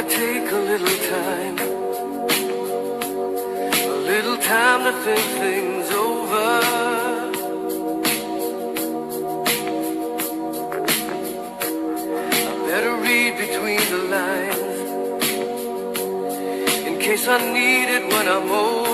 take a little time to think things over. I better read between the lines in case I need it when I'm old.